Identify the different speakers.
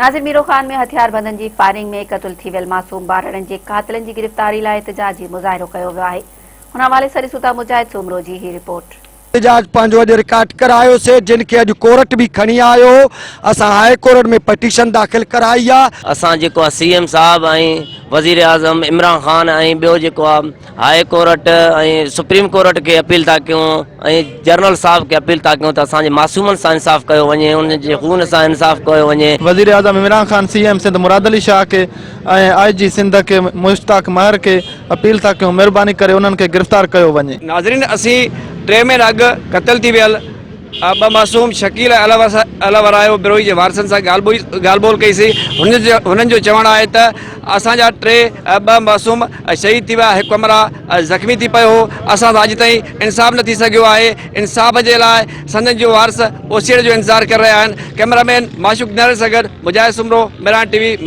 Speaker 1: Nazir Miro Khan में हथियारबंदनि जी firing में क़त्ल थी वियल मासूम ॿारनि जे कातिलनि जी गिरफ़्तारी लाइ एहतजाजी मुज़ाहिरो कयो वियो आहे। हुन हवाले सां ॾिसूं था मुजाहिद सोमरो जी ही रिपोर्ट।
Speaker 2: एहतजाज पंहिंजो अॼु रिकॉर्ड करायोसीं, जिन खे अॼु कोर्ट भी खणी आयो। असां हाई कोर्ट में पटिशन दाख़िल कराई आहे।
Speaker 3: असां जेको आहे सीएम साहब ऐं वज़ीर आज़म इमरान खान ऐं ॿियो जेको आहे हाई कोर्ट ऐं सुप्रीम कोर्ट खे अपील था कयूं ऐं जनरल साहब खे अपील था कयूं त असांजे मासूमनि सां इंसाफ़ कयो वञे, उनजे खून सां इंसाफ़ कयो वञे।
Speaker 4: वज़ीर आज़म इमरान खान, सीएम सिंध मुराद अली शाह के आईजी सिंध के मुश्ताक महर के अपील था कयूं, महिरबानी करे उन्हनि खे गिरफ़्तार कयो वञे।
Speaker 5: नाज़रीन, असीं 3 महीना अॻु क़त्ल थी वियल ॿ मासूम शकील अलवरायो बिरोही जे वारसनि सां ॻाल्हि ॿोल कईसीं। हुननि जो चवणु आहे त असांजा 2 मासूम शहीद थी विया, हिकु अमरा ज़ख़्मी थी पियो हो। असां सां अॼु ताईं इंसाफ़ न थी सघियो आहे। इंसाफ़ जे लाइ संदनि जो वारस ओसीअ जो इंतज़ारु करे रहिया आहिनि। कैमरामैन माशूक नर सां गॾु मुजाहिद सोमरो, मेरान टीवी।